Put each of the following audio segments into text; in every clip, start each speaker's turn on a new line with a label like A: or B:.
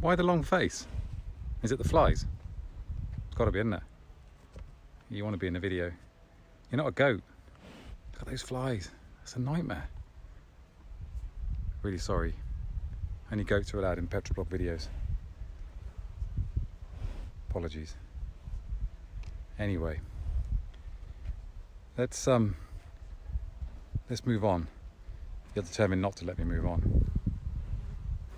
A: Why the long face? Is it the flies? It's got to be, isn't it? You want to be in the video. You're not a goat. Look at those flies. It's a nightmare. Really sorry. Only goats are allowed in PetrolBlog videos. Apologies. Anyway, let's move on. You're determined not to let me move on.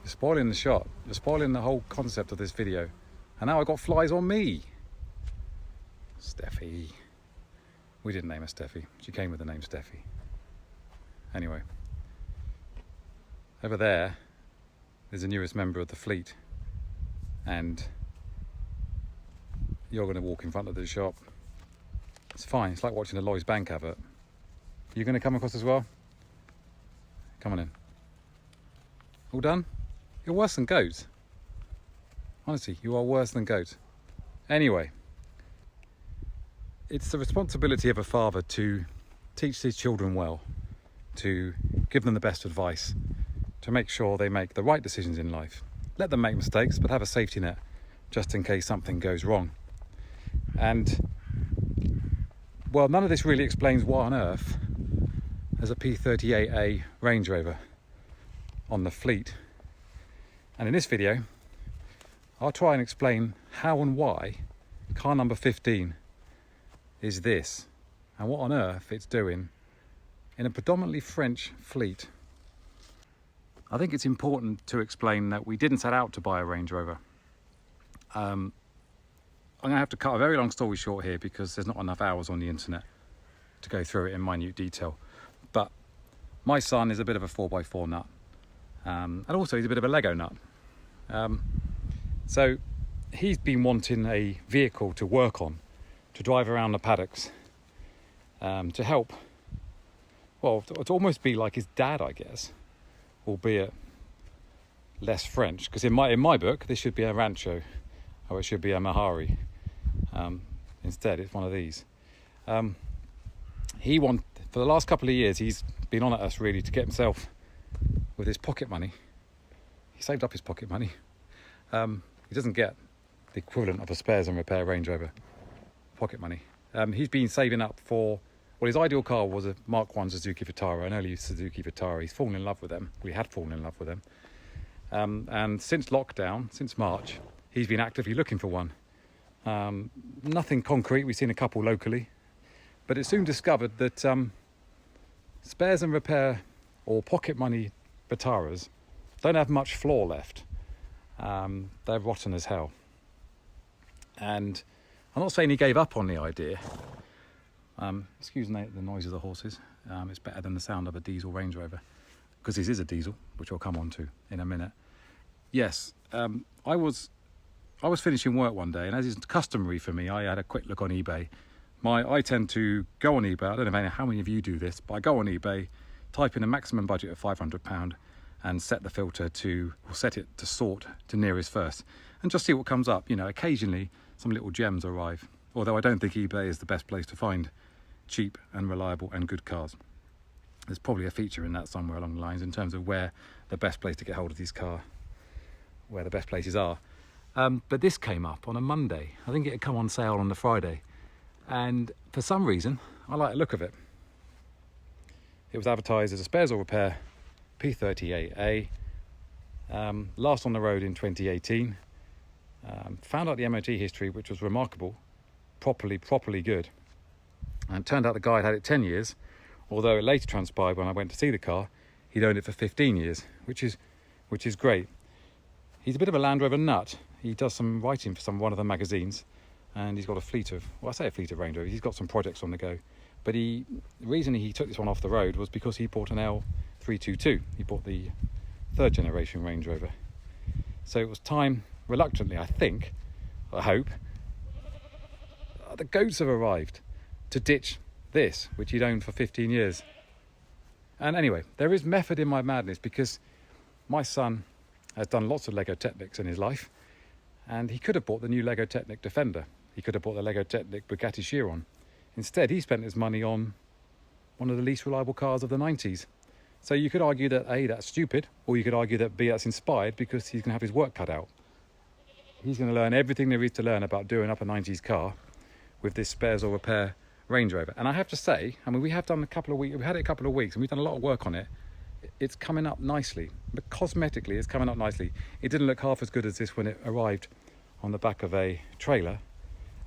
A: You're spoiling the shot. You're spoiling the whole concept of this video. And now I got flies on me. Steffi. We didn't name her Steffi. She came with the name Steffi. Anyway. Over there is the newest member of the fleet. And you're going to walk in front of the shop. It's fine. It's like watching a Lloyds Bank advert. You're going to come across as well? Come on in. All done? You're worse than goats. Honestly, you are worse than goats. Anyway, it's the responsibility of a father to teach his children well, to give them the best advice, to make sure they make the right decisions in life. Let them make mistakes, but have a safety net just in case something goes wrong. And, well, none of this really explains why on earth there's a P38A Range Rover on the fleet. And in this video, I'll try and explain how and why car number 15 is this, and what on earth it's doing in a predominantly French fleet. I think it's important to explain that we didn't set out to buy a Range Rover. I'm going to have to cut a very long story short here because there's not enough hours on the internet to go through it in minute detail. But my son is a bit of a 4x4 nut, and also he's a bit of a Lego nut. So he's been wanting a vehicle to work on, to drive around the paddocks, to help, well, to almost be like his dad, I guess, albeit less French, because in my book this should be a Rancho, or it should be a Mahari. Instead it's one of these. For the last couple of years he's been on at us really to get himself, with his pocket money, he saved up his pocket money. He doesn't get the equivalent of a spares and repair Range Rover pocket money. He's been saving up for, well, his ideal car was a Mark 1 Suzuki Vitara, an early Suzuki Vitara. He's fallen in love with them. We had fallen in love with them. And since lockdown, since March, he's been actively looking for one. Nothing concrete. We've seen a couple locally, but it soon discovered that spares and repair or pocket money Vitaras don't have much floor left. They're rotten as hell. And I'm not saying he gave up on the idea. Excuse the noise of the horses. It's better than the sound of a diesel Range Rover, because this is a diesel, which I'll come on to in a minute. Yes, I was finishing work one day, and as is customary for me, I had a quick look on eBay. I tend to go on eBay. I don't know how many of you do this, but I go on eBay, type in a maximum budget of £500, and set it to sort to nearest first, and just see what comes up. You know, occasionally some little gems arrive, although I don't think eBay is the best place to find cheap and reliable and good cars. There's probably a feature in that somewhere along the lines in terms of where the best place to get hold of these cars, where the best places are. But this came up on a Monday. I think it had come on sale on the Friday, and for some reason I like the look of it. It was advertised as a spares or repair P38A, last on the road in 2018. Found out the MOT history, which was remarkable, properly good. And it turned out the guy had had it 10 years, although it later transpired when I went to see the car, he'd owned it for 15 years, which is great. He's a bit of a Land Rover nut. He does some writing for one of the magazines, and he's got a fleet of Range Rovers. He's got some projects on the go. But the reason he took this one off the road was because he bought an L322. He bought the third generation Range Rover. So it was time, reluctantly, I hope, the goats have arrived to ditch this, which he'd owned for 15 years. And anyway, there is method in my madness, because my son has done lots of Lego Technics in his life, and he could have bought the new Lego Technic Defender. He could have bought the Lego Technic Bugatti Chiron. Instead, he spent his money on one of the least reliable cars of the 90s. So you could argue that A, that's stupid, or you could argue that B, that's inspired because he's going to have his work cut out he's going to learn everything there is to learn about doing up a 90s car with this spares or repair Range Rover. And I have to say, I mean, we have done a couple of weeks, we've had it a couple of weeks, and we've done a lot of work on it. It's coming up nicely, but cosmetically it's coming up nicely. It didn't look half as good as this when it arrived on the back of a trailer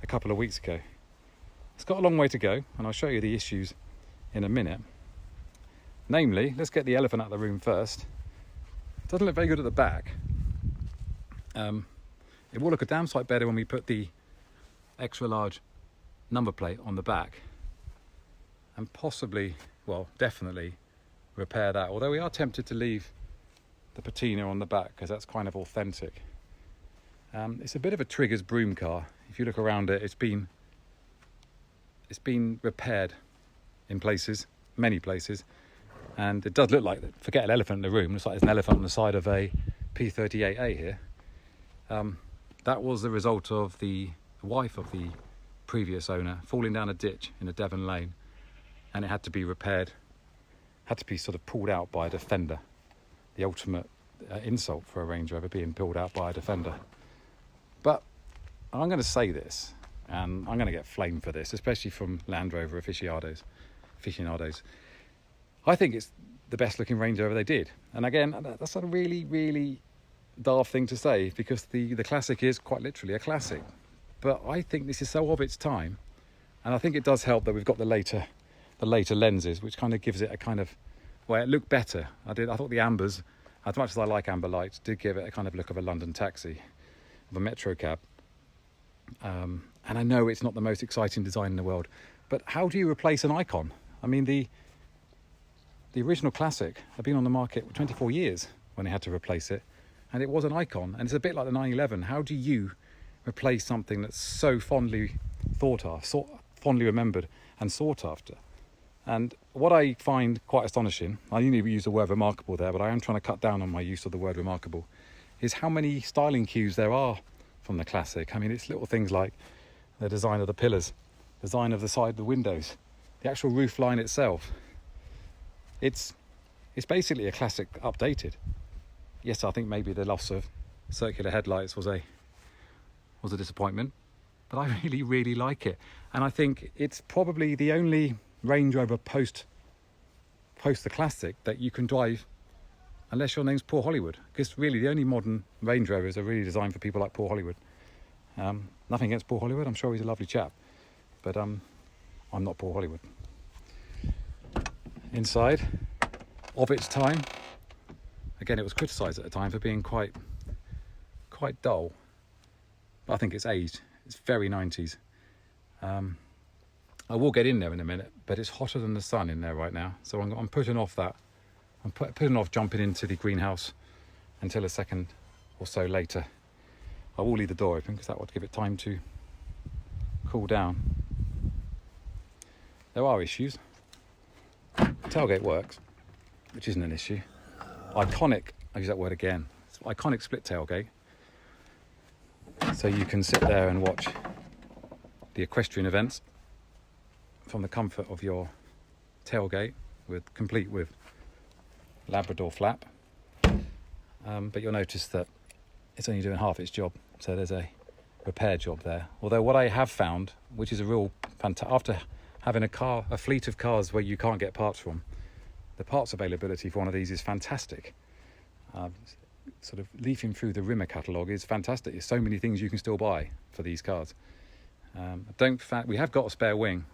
A: a couple of weeks ago. It's got a long way to go, and I'll show you the issues in a minute. Namely, let's get the elephant out of the room first. It doesn't look very good at the back. It will look a damn sight better when we put the extra large number plate on the back, and possibly, well, definitely repair that, although we are tempted to leave the patina on the back because that's kind of authentic. It's a bit of a Trigger's broom car. If you look around it, it's been repaired in places, many places, and it does look like, forget an elephant in the room, it's like there's an elephant on the side of a P38A here. That was the result of the wife of the previous owner falling down a ditch in a Devon lane, and it had to be repaired, had to be sort of pulled out by a Defender. The ultimate insult for a Range Rover, being pulled out by a Defender. But I'm going to say this, and I'm going to get flamed for this, especially from Land Rover aficionados. I think it's the best looking Range Rover they did. And again, that's a really, really daft thing to say, because the Classic is quite literally a classic. But I think this is so of its time, and I think it does help that we've got the later lenses, which kind of gives it a kind of, well, it looked better. I thought the ambers, as much as I like amber lights, did give it a kind of look of a London taxi, of a metro cab. And I know it's not the most exciting design in the world, but how do you replace an icon? I mean, the original Classic had been on the market for 24 years when they had to replace it, and it was an icon, and it's a bit like the 911. How do you replace something that's so fondly thought of, fondly remembered and sought after? And what I find quite astonishing, I usually use the word remarkable there, but I am trying to cut down on my use of the word remarkable, is how many styling cues there are from the Classic. I mean, it's little things like the design of the pillars, design of the side of the windows, the actual roof line itself. It's basically a Classic updated. Yes, I think maybe the loss of circular headlights was a disappointment, but I really, really like it. And I think it's probably the only Range Rover post the Classic that you can drive unless your name's Poor Hollywood, because really the only modern Range Rovers are really designed for people like Poor Hollywood. Nothing against Poor Hollywood, I'm sure he's a lovely chap, but I'm not Poor Hollywood. Inside, of its time, again, it was criticised at the time for being quite dull, but I think it's aged. It's very 90s. I will get in there in a minute, but it's hotter than the sun in there right now, so I'm putting off that. I'm putting off jumping into the greenhouse until a second or so later. I will leave the door open because that would give it time to cool down. There are issues. Tailgate works, which isn't an issue. Iconic, I use that word again, it's iconic split tailgate. So you can sit there and watch the equestrian events from the comfort of your tailgate, complete with Labrador flap. But you'll notice that it's only doing half its job, so there's a repair job there. Although what I have found, which is a real fantastic, after having a fleet of cars where you can't get parts from, the parts availability for one of these is fantastic. Sort of leafing through the Rimmer catalogue is fantastic. There's so many things you can still buy for these cars. We have got a spare wing,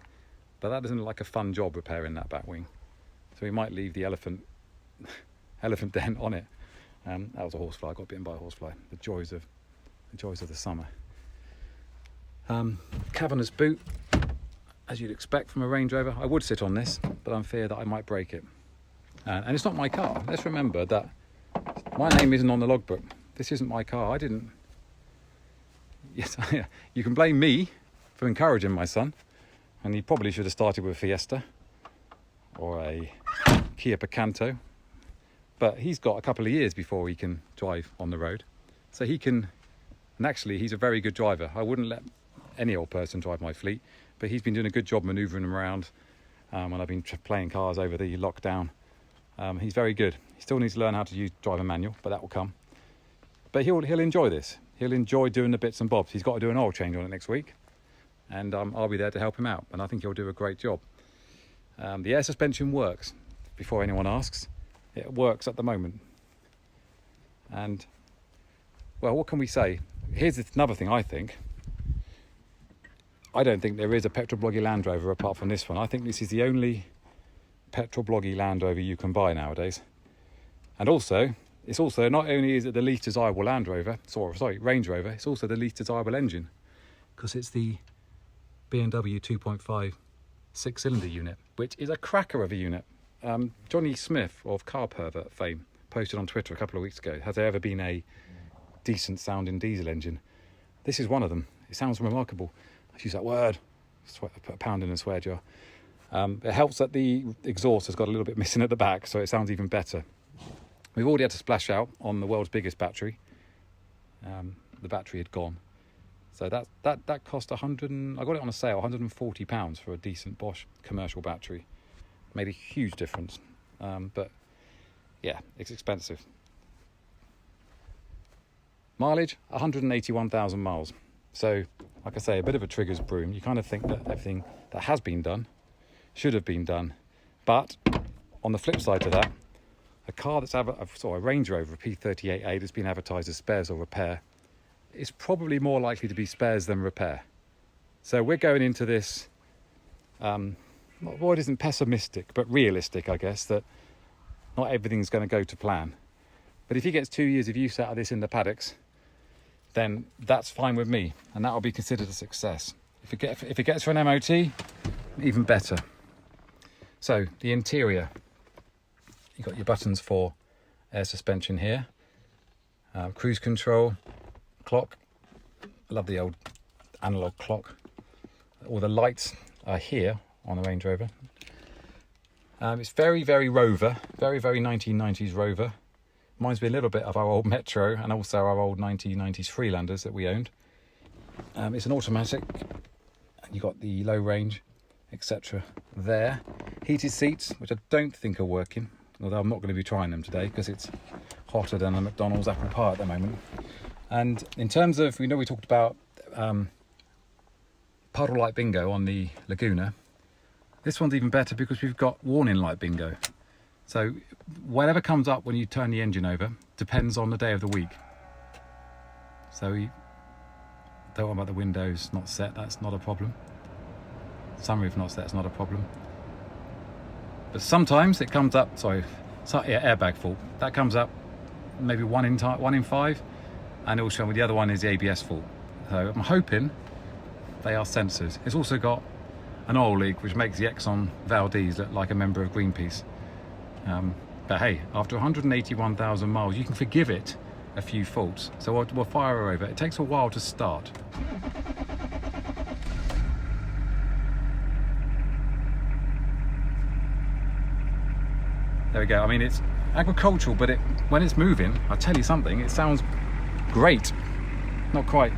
A: but that doesn't look like a fun job repairing that back wing. So we might leave the elephant dent on it. That was a horsefly. I got bitten by a horsefly. The joys of the summer. Cavernous boot, as you'd expect from a Range Rover. I would sit on this, but I'm fear that I might break it. And it's not my car. Let's remember that my name isn't on the logbook. This isn't my car. I didn't. Yes, you can blame me for encouraging my son, and he probably should have started with a Fiesta or a Kia Picanto. But he's got a couple of years before he can drive on the road, so he can. And actually, he's a very good driver. I wouldn't let any old person drive my fleet, but he's been doing a good job manoeuvring him around when I've been playing cars over the lockdown. He's very good. He still needs to learn how to drive a manual, but that will come. But he'll enjoy this. he'll enjoy doing the bits and bobs. He's got to do an oil change on it next week, and I'll be there to help him out, and I think he'll do a great job. The air suspension works, before anyone asks. It works at the moment. And, well, what can we say? Here's another thing I think. I don't think there is a PetrolBloggy Land Rover apart from this one. I think this is the only PetrolBloggy Land Rover you can buy nowadays. And also, it's also, not only is it the least desirable Range Rover, it's also the least desirable engine, because it's the BMW 2.5 6-cylinder unit, which is a cracker of a unit. Johnny Smith of Car Pervert fame posted on Twitter a couple of weeks ago, has there ever been a decent sounding diesel engine? This is one of them. It sounds remarkable. I use that word, put a pound in a swear jar. It helps that the exhaust has got a little bit missing at the back, so it sounds even better. We've already had to splash out on the world's biggest battery. The battery had gone. So that cost I got it on a sale, £140 for a decent Bosch commercial battery. Made a huge difference. But yeah, it's expensive. Mileage, 181,000 miles. So, like I say, a bit of a trigger's broom. You kind of think that everything that has been done should have been done. But on the flip side to that, a Range Rover P38A that's been advertised as spares or repair is probably more likely to be spares than repair. So we're going into this, it isn't pessimistic, but realistic, I guess, that not everything's going to go to plan. But if he gets 2 years of use out of this in the paddocks, then that's fine with me, and that will be considered a success. If it gets for an MOT, even better. So the interior, you've got your buttons for air suspension here, cruise control, clock. I love the old analog clock. All the lights are here on the Range Rover. It's very, very Rover, very, very 1990s Rover. Reminds me a little bit of our old Metro and also our old 1990s Freelanders that we owned. It's an automatic, and you've got the low range, etc. there. Heated seats, which I don't think are working, although I'm not going to be trying them today because it's hotter than a McDonald's apple pie at the moment. And in terms of, we talked about puddle light bingo on the Laguna. This one's even better because we've got warning light bingo. So whatever comes up when you turn the engine over depends on the day of the week. So don't worry about the windows not set, that's not a problem. Sunroof not set, that's not a problem. But sometimes it comes up, airbag fault. That comes up maybe one in 5, and also the other one is the ABS fault. So I'm hoping they are sensors. It's also got an oil leak, which makes the Exxon Valdez look like a member of Greenpeace. But hey, after 181,000 miles, you can forgive it a few faults. So we'll fire her over. It takes a while to start. There we go. I mean, it's agricultural, but when it's moving, I'll tell you something, it sounds great. Not quite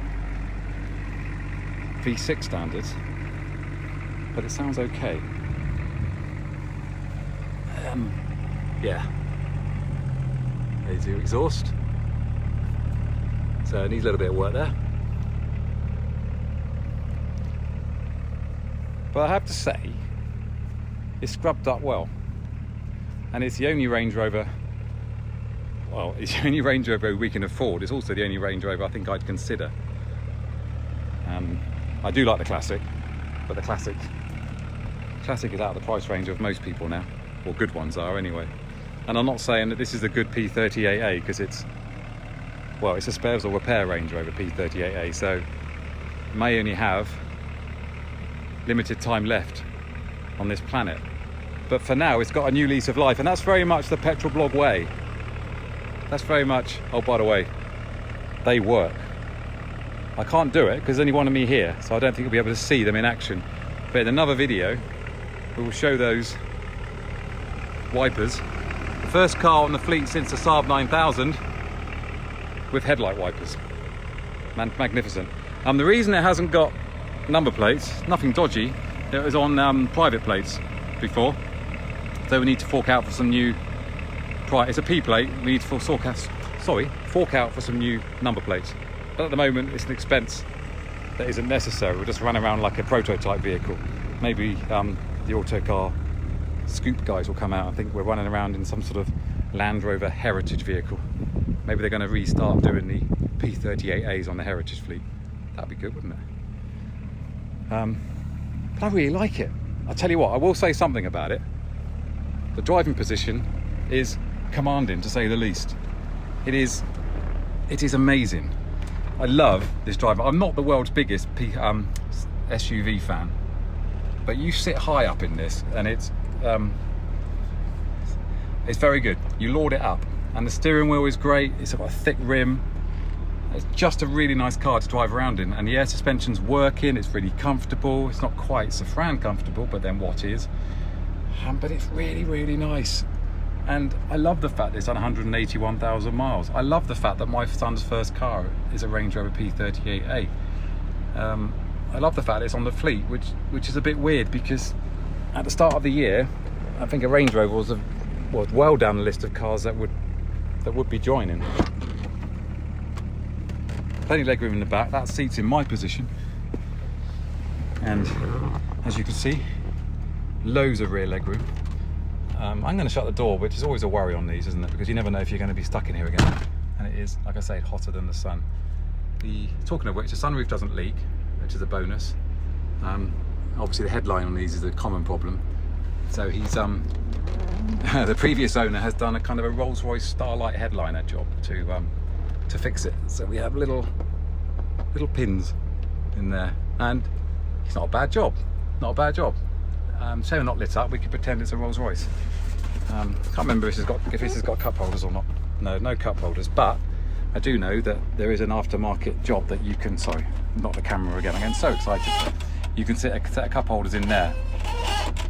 A: V6 standards, but it sounds okay. Yeah. There's your exhaust. So it needs a little bit of work there. But I have to say, it's scrubbed up well. And it's the only Range Rover, it's the only Range Rover we can afford. It's also the only Range Rover I think I'd consider. I do like the Classic, but the Classic is out of the price range of most people now, or good ones are anyway. And I'm not saying that this is a good P38A because it's a spares or repair Range Rover P38A, so it may only have limited time left on this planet. But for now, it's got a new lease of life, and that's very much the PetrolBlog way. That's very much, oh, by the way, they work. I can't do it because there's only one of me here, so I don't think you'll be able to see them in action. But in another video, we will show those wipers. The first car on the fleet since the Saab 9000 with headlight wipers. Magnificent. The reason it hasn't got number plates, nothing dodgy, it was on private plates before. So we need to fork out for some new, it's a P plate, we need to fork out for some new number plates. But at the moment, it's an expense that isn't necessary. We'll just run around like a prototype vehicle. Maybe the Autocar Scoop guys will come out. I think we're running around in some sort of Land Rover heritage vehicle. Maybe they're going to restart doing the P38As on the heritage fleet. That'd be good, wouldn't it? But I really like it. I'll tell you what, I will say something about it. The driving position is commanding, to say the least. It is amazing. I love this driver. I'm not the world's biggest SUV fan, but you sit high up in this, and it's very good. You lord it up, and the steering wheel is great. It's got a thick rim. It's just a really nice car to drive around in, and the air suspension's working. It's really comfortable. It's not quite Safran comfortable, but then what is? But it's really, really nice. And I love the fact that it's done 181,000 miles. I love the fact that my son's first car is a Range Rover P38A. I love the fact that it's on the fleet, which is a bit weird, because at the start of the year, I think a Range Rover was well down the list of cars that would be joining. Plenty of legroom in the back. That seat's in my position, and as you can see, loads of rear legroom. I'm going to shut the door, which is always a worry on these, isn't it? Because you never know if you're going to be stuck in here again. And it is, like I say, hotter than the sun. Talking of which, the sunroof doesn't leak, which is a bonus. Obviously the headline on these is a common problem. So he's the previous owner has done a kind of a Rolls-Royce Starlight headliner job to fix it. So we have little pins in there, and it's not a bad job. Not a bad job. Say we're not lit up, we could pretend it's a Rolls Royce. Can't remember if this has got cup holders or not. No cup holders, but I do know that there is an aftermarket job that you can, sorry, not the camera again, I'm getting so excited. You can set a cup holders in there.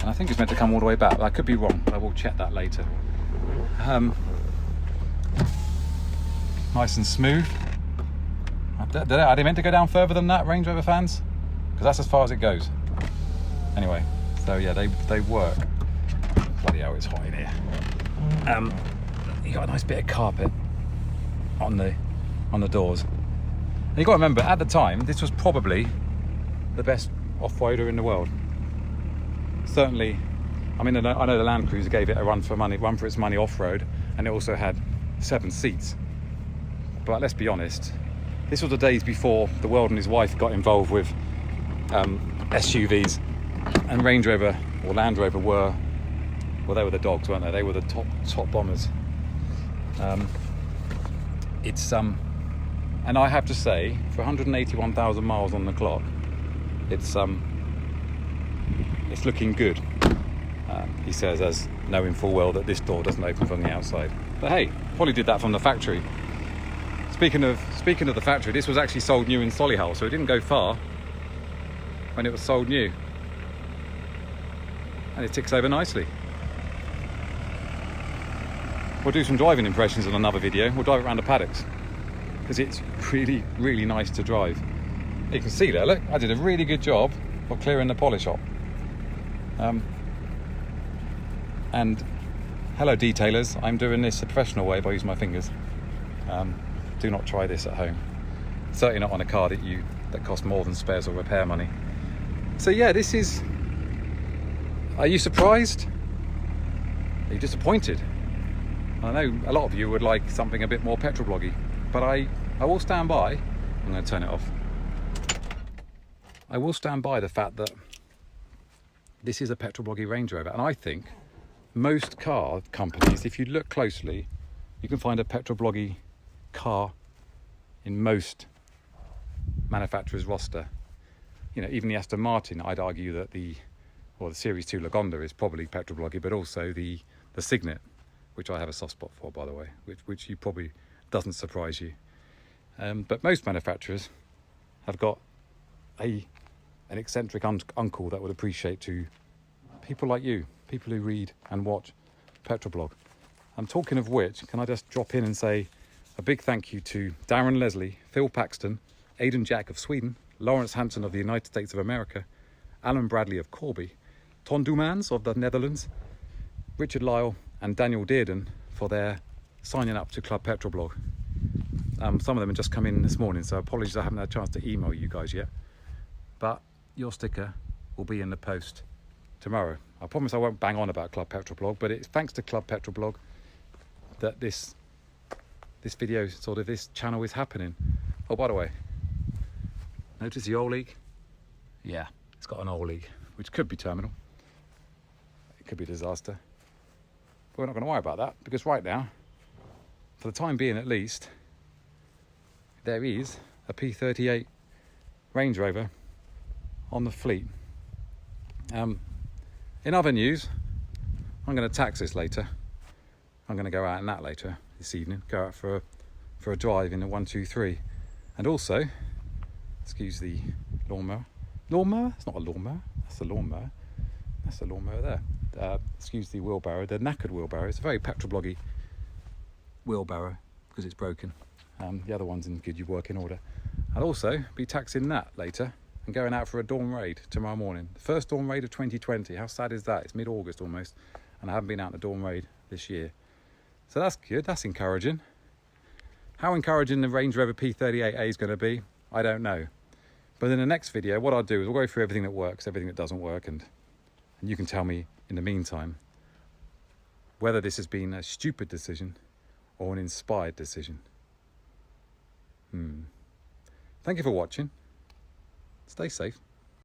A: And I think it's meant to come all the way back, but I could be wrong. I will check that later. Nice and smooth. Are they meant to go down further than that, Range Rover fans? Because that's as far as it goes. Anyway. So yeah, they work. Bloody hell, it's hot in here. You got a nice bit of carpet on the doors. And you got to remember, at the time, this was probably the best off-roader in the world. Certainly, I mean, I know the Land Cruiser gave it a run for its money off-road, and it also had 7 seats. But let's be honest, this was the days before the world and his wife got involved with SUVs. And Range Rover or Land Rover they were the dogs, weren't they? They were the top bombers. And I have to say, for 181,000 miles on the clock, it's looking good. He says, as knowing full well that this door doesn't open from the outside. But hey, probably did that from the factory. Speaking of the factory, this was actually sold new in Solihull, so it didn't go far when it was sold new. And it ticks over nicely. We'll do some driving impressions in another video. We'll drive it around the paddocks, because it's really, really nice to drive. You can see there, look, I did a really good job of clearing the polish up. And hello detailers, I'm doing this the professional way by using my fingers. Do not try this at home. Certainly not on a car that costs more than spares or repair money. So yeah, this is... Are you surprised? Are you disappointed? I know a lot of you would like something a bit more PetrolBloggy, but I will stand by. I'm going to turn it off. I will stand by the fact that this is a PetrolBloggy Range Rover, and I think most car companies, if you look closely, you can find a PetrolBloggy car in most manufacturers' roster. You know, even the Aston Martin, I'd argue that the Series 2 Lagonda is probably PetrolBloggy, but also the Signet, which I have a soft spot for, by the way, which you probably doesn't surprise you. But most manufacturers have got an eccentric uncle that would appreciate to people like you, people who read and watch PetrolBlog. I'm talking of which, can I just drop in and say a big thank you to Darren Leslie, Phil Paxton, Aidan Jack of Sweden, Lawrence Hansen of the United States of America, Alan Bradley of Corby, Ton Dumans of the Netherlands, Richard Lyle and Daniel Dearden for their signing up to Club PetrolBlog. Some of them have just come in this morning, so apologies I haven't had a chance to email you guys yet. But your sticker will be in the post tomorrow. I promise I won't bang on about Club PetrolBlog, but it's thanks to Club PetrolBlog that this video, sort of this channel, is happening. Oh, by the way, notice the oil leak? Yeah, it's got an oil leak, which could be terminal. It could be a disaster. But we're not going to worry about that, because right now, for the time being at least, there is a P38 Range Rover on the fleet. In other news, I'm going to tax this later. I'm going to go out in that later this evening, go out for a drive in the 123. And also, excuse the lawnmower. Lawnmower? It's not a lawnmower, that's a lawnmower. That's the lawnmower there. Excuse the wheelbarrow, the knackered wheelbarrow. It's a very PetrolBloggy wheelbarrow because it's broken. The other one's in good working order. I'll also be taxing that later and going out for a dawn raid tomorrow morning. The first dawn raid of 2020. How sad is that? It's mid-August almost, and I haven't been out on a dawn raid this year. So that's good, that's encouraging. How encouraging the Range Rover P38A is going to be, I don't know. But in the next video, what I'll do is we'll go through everything that works, everything that doesn't work, and you can tell me in the meantime whether this has been a stupid decision or an inspired decision. Thank you for watching. Stay safe.